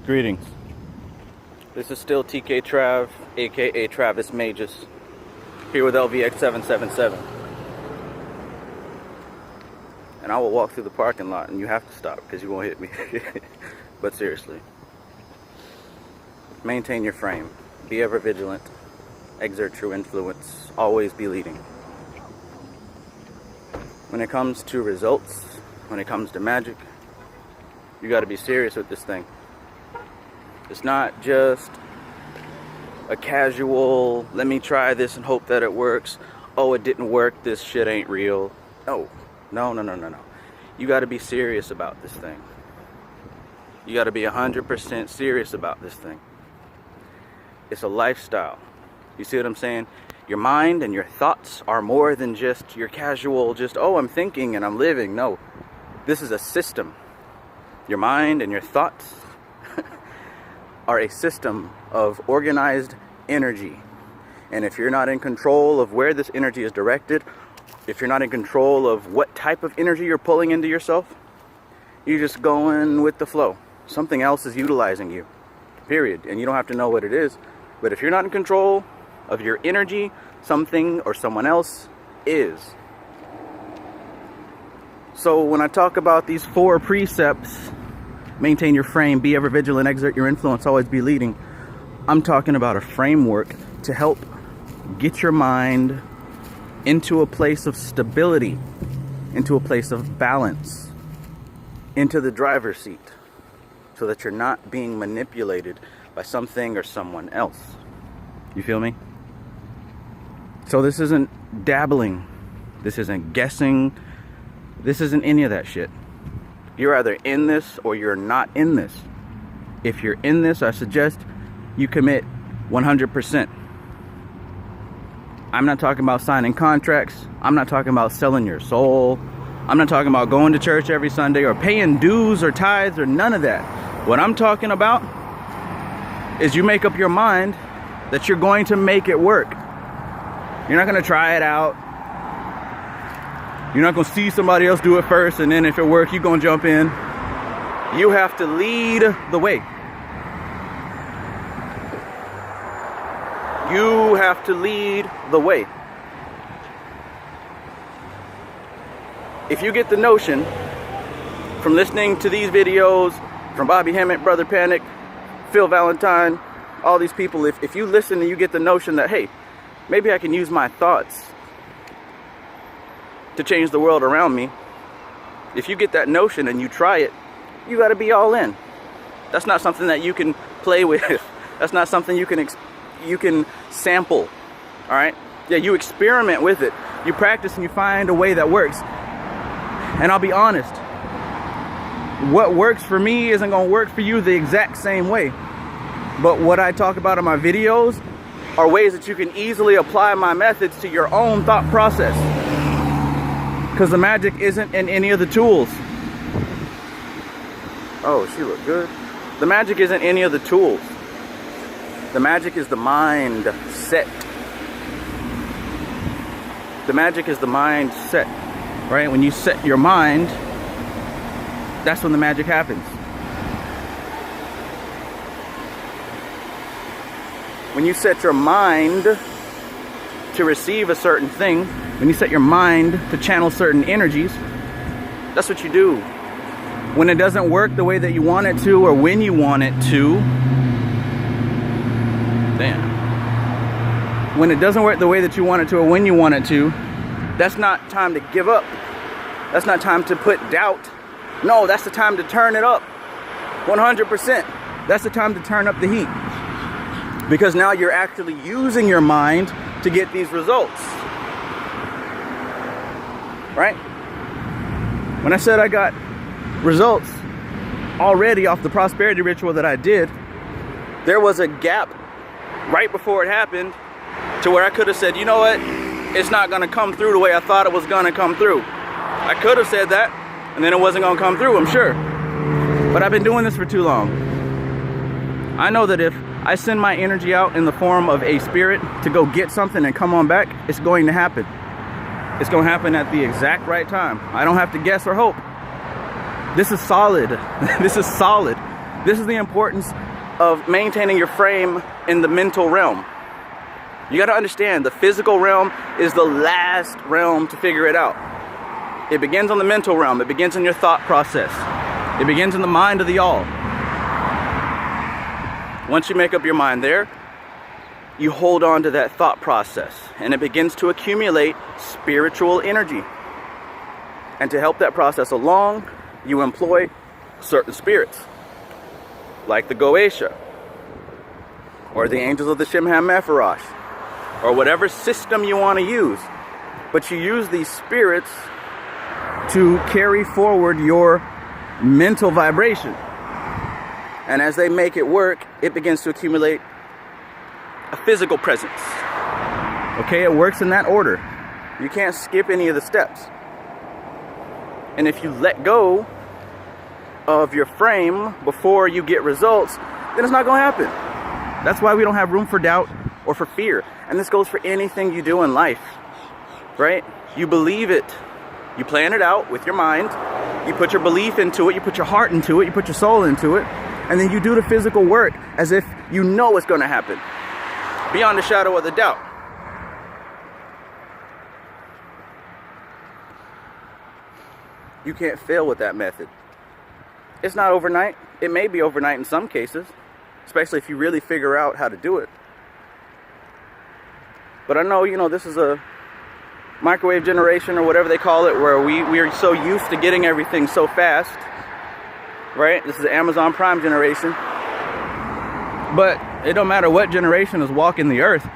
Greetings. This is still TKTRAV, aka Travis Magus, here with LVX777. And I will walk through the parking lot and you have to stop because you won't hit me. But seriously, maintain your frame, be ever vigilant, exert true influence, always be leading. When it comes to results, when it comes to magic, you got to be serious with this thing. It's not just a casual, let me try this and hope that it works. Oh, it didn't work, this shit ain't real. No. You got to be serious about this thing. You got to be 100% serious about this thing. It's a lifestyle. You see what I'm saying? Your mind and your thoughts are more than just your casual, just, oh, I'm thinking and I'm living. No, this is a system. Your mind and your thoughts are a system of organized energy. And if you're not in control of where this energy is directed, if you're not in control of what type of energy you're pulling into yourself, you're just going with the flow. Something else is utilizing you, period. And you don't have to know what it is. But if you're not in control of your energy, something or someone else is. So when I talk about these 4 precepts, maintain your frame, be ever vigilant, exert your influence, always be leading, I'm talking about a framework to help get your mind into a place of stability, into a place of balance, into the driver's seat, so that you're not being manipulated by something or someone else. You feel me? So this isn't dabbling, this isn't guessing, this isn't any of that shit. You're either in this or you're not in this. If you're in this, I suggest you commit 100%. I'm not talking about signing contracts. I'm not talking about selling your soul. I'm not talking about going to church every Sunday or paying dues or tithes or none of that. What I'm talking about is you make up your mind that you're going to make it work. You're not going to try it out. You're not going to see somebody else do it first, and then if it works, you're going to jump in. You have to lead the way. You have to lead the way. If you get the notion from listening to these videos, from Bobby Hemmett, Brother Panic, Phil Valentine, all these people, if you listen and you get the notion that, hey, maybe I can use my thoughts to change the world around me. If you get that notion and you try it, you got to be all in. That's not something that you can play with. That's not something you can sample. All right? Yeah, you experiment with it. You practice and you find a way that works. And I'll be honest, what works for me isn't going to work for you the exact same way. But what I talk about in my videos are ways that you can easily apply my methods to your own thought process. Because the magic isn't in any of the tools. Oh, she looked good. The magic isn't any of the tools. The magic is the mind set. The magic is the mind set. Right? When you set your mind, that's when the magic happens. When you set your mind to receive a certain thing, when you set your mind to channel certain energies, that's what you do. When it doesn't work the way that you want it to or when you want it to, when it doesn't work the way that you want it to or when you want it to, that's not time to give up. That's not time to put doubt. No, that's the time to turn it up. 100%. That's the time to turn up the heat. Because now you're actually using your mind to get these results. Right? When I said I got results already off the prosperity ritual that I did, there was a gap right before it happened to where I could have said, you know what? It's not going to come through the way I thought it was going to come through. I could have said that, and then it wasn't going to come through, I'm sure. But I've been doing this for too long. I know that if I send my energy out in the form of a spirit to go get something and come on back, it's going to happen. It's going to happen at the exact right time. I don't have to guess or hope. This is solid. This is solid. This is the importance of maintaining your frame in the mental realm. You got to understand, the physical realm is the last realm to figure it out. It begins on the mental realm. It begins in your thought process. It begins in the mind of the all. Once you make up your mind there, you hold on to that thought process, and it begins to accumulate spiritual energy. And to help that process along, you employ certain spirits, like the Goetia, or the angels of the Shimham Mepharash, or whatever system you want to use. But you use these spirits to carry forward your mental vibration. And as they make it work, it begins to accumulate a physical presence. Okay, it works in that order. You can't skip any of the steps. And if you let go of your frame before you get results, then it's not going to happen. That's why we don't have room for doubt or for fear. And this goes for anything you do in life, right? You believe it. You plan it out with your mind. You put your belief into it. You put your heart into it. You put your soul into it. And then you do the physical work as if you know it's going to happen, beyond a shadow of the doubt. You can't fail with that method. It's not overnight. It may be overnight in some cases, especially if you really figure out how to do it. But I know, this is a microwave generation or whatever they call it, where we are so used to getting everything so fast, right? This is the Amazon Prime generation. But it don't matter what generation is walking the earth.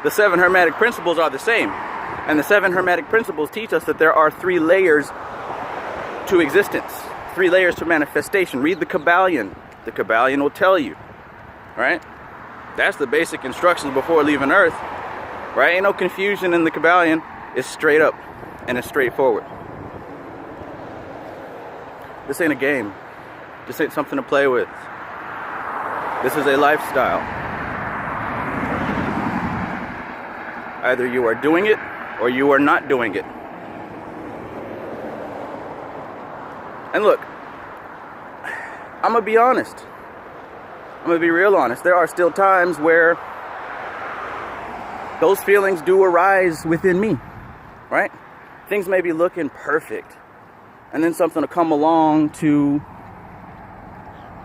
The 7 Hermetic principles are the same. And the 7 Hermetic principles teach us that there are 3 layers to existence, 3 layers to manifestation. Read the Kabbalion. The Kabbalion will tell you, right? That's the basic instructions before leaving Earth, right? Ain't no confusion in the Kabbalion. It's straight up and it's straightforward. This ain't a game. This ain't something to play with. This is a lifestyle. Either you are doing it or you are not doing it. And look, I'm going to be honest. I'm going to be real honest. There are still times where those feelings do arise within me, right? Things may be looking perfect, and then something will come along to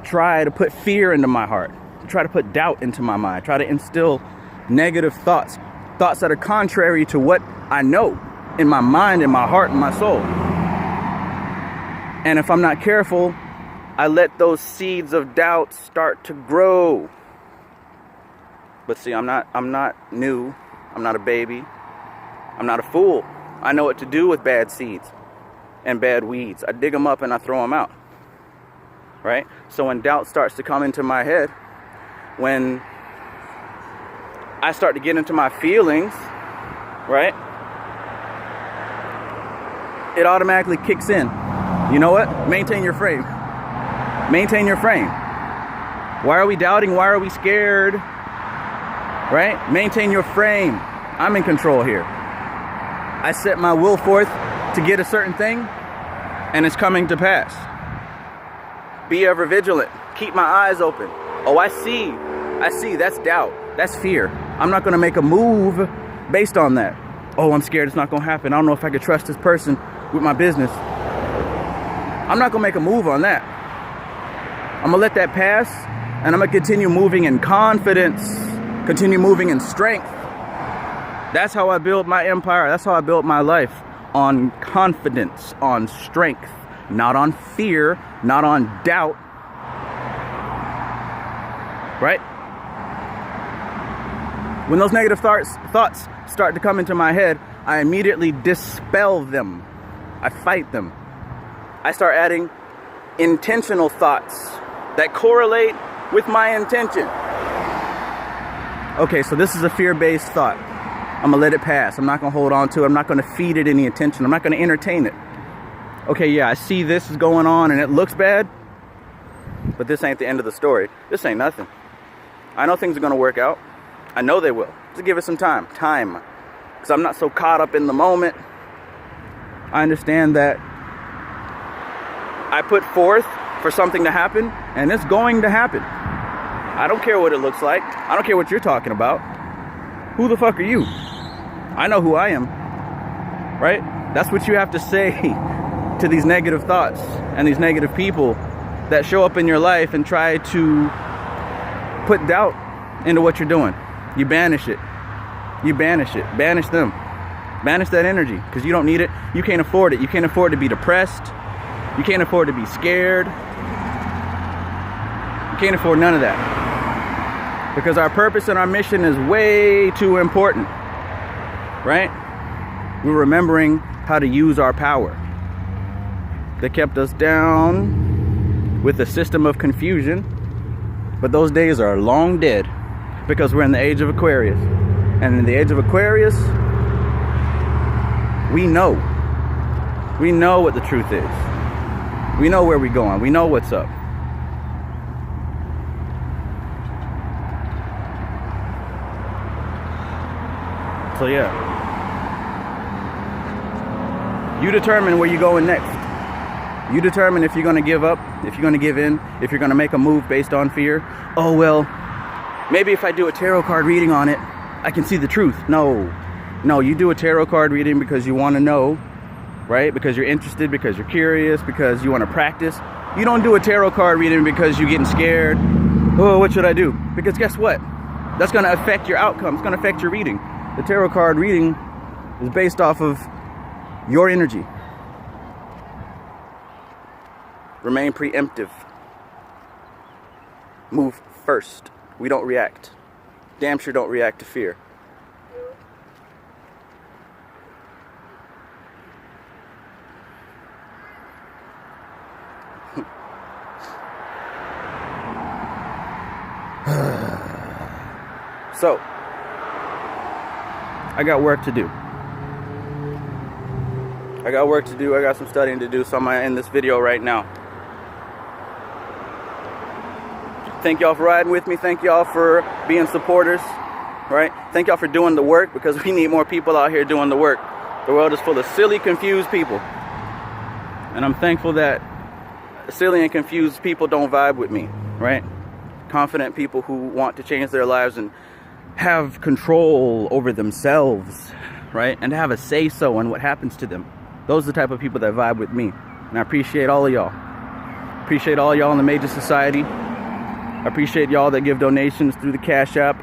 try to put fear into my heart, to try to put doubt into my mind, try to instill negative thoughts that are contrary to what I know in my mind, in my heart, in my soul. And if I'm not careful, I let those seeds of doubt start to grow. But see, I'm not new. I'm not a baby. I'm not a fool. I know what to do with bad seeds and bad weeds. I dig them up and I throw them out. Right? So when doubt starts to come into my head, when I start to get into my feelings, right? It automatically kicks in. You know what? Maintain your frame. Maintain your frame. Why are we doubting? Why are we scared? Right? Maintain your frame. I'm in control here. I set my will forth to get a certain thing, and it's coming to pass. Be ever vigilant. Keep my eyes open. Oh, I see. That's doubt. That's fear. I'm not going to make a move based on that. Oh, I'm scared it's not going to happen. I don't know if I could trust this person with my business. I'm not going to make a move on that. I'm going to let that pass, and I'm going to continue moving in confidence, continue moving in strength. That's how I build my empire. That's how I build my life. On confidence, on strength, not on fear, not on doubt. Right? When those negative thoughts start to come into my head, I immediately dispel them. I fight them. I start adding intentional thoughts that correlate with my intention. Okay, so this is a fear-based thought. I'm going to let it pass. I'm not going to hold on to it. I'm not going to feed it any attention. I'm not going to entertain it. Okay, yeah, I see this is going on and it looks bad, but this ain't the end of the story. This ain't nothing. I know things are going to work out. I know they will. Just give it some time. Time. Because I'm not so caught up in the moment. I understand that I put forth for something to happen, and it's going to happen. I don't care what it looks like. I don't care what you're talking about. Who the fuck are you? I know who I am, right? That's what you have to say to these negative thoughts and these negative people that show up in your life and try to put doubt into what you're doing. You banish it. You banish it. Banish them. Banish that energy, because you don't need it. You can't afford it. You can't afford to be depressed. You can't afford to be scared. You can't afford none of that. Because our purpose and our mission is way too important. Right? We're remembering how to use our power. They kept us down with a system of confusion. But those days are long dead, because we're in the age of Aquarius. And in the age of Aquarius, we know what the truth is. We know where we're going. We know what's up. So yeah, you determine where you're going next. You determine if you're going to give up, if you're going to give in, if you're going to make a move based on fear. Oh, well, maybe if I do a tarot card reading on it, I can see the truth. No, you do a tarot card reading because you want to know, right? Because you're interested, because you're curious, because you want to practice. You don't do a tarot card reading because you're getting scared. Oh, what should I do? Because guess what? That's going to affect your outcome. It's going to affect your reading. The tarot card reading is based off of your energy. Remain preemptive. Move first. We don't react. Damn sure don't react to fear. So, I got work to do. I got some studying to do, so I'm in this video right now. Thank y'all for riding with me. Thank y'all for being supporters, right? Thank y'all for doing the work, because we need more people out here doing the work. The world is full of silly, confused people. And I'm thankful that silly and confused people don't vibe with me, right? Confident people who want to change their lives and have control over themselves, right? And have a say-so on what happens to them. Those are the type of people that vibe with me. And I appreciate all of y'all. Appreciate all y'all in the major society. I appreciate y'all that give donations through the Cash App.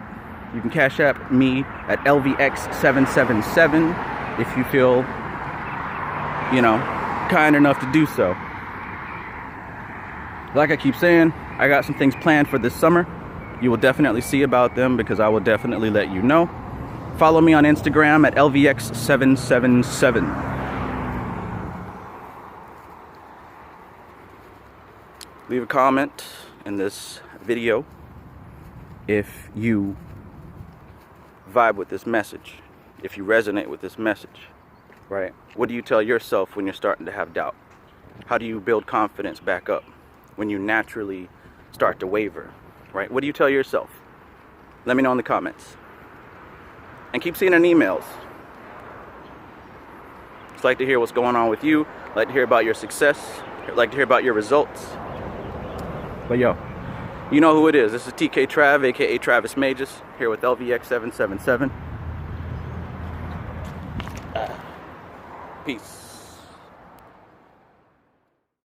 You can Cash App me at LVX777 if you feel, kind enough to do so. Like I keep saying, I got some things planned for this summer. You will definitely see about them, because I will definitely let you know. Follow me on Instagram at LVX777. Leave a comment in this video if you vibe with this message, if you resonate with this message, right? What do you tell yourself when you're starting to have doubt? How do you build confidence back up when you naturally start to waver, right? What do you tell yourself? Let me know in the comments. And keep sending emails. I'd like to hear what's going on with you. I'd like to hear about your success. I'd like to hear about your results. But yo, you know who it is. This is TKTRAV, aka Travis Magus, here with LVX777. Peace.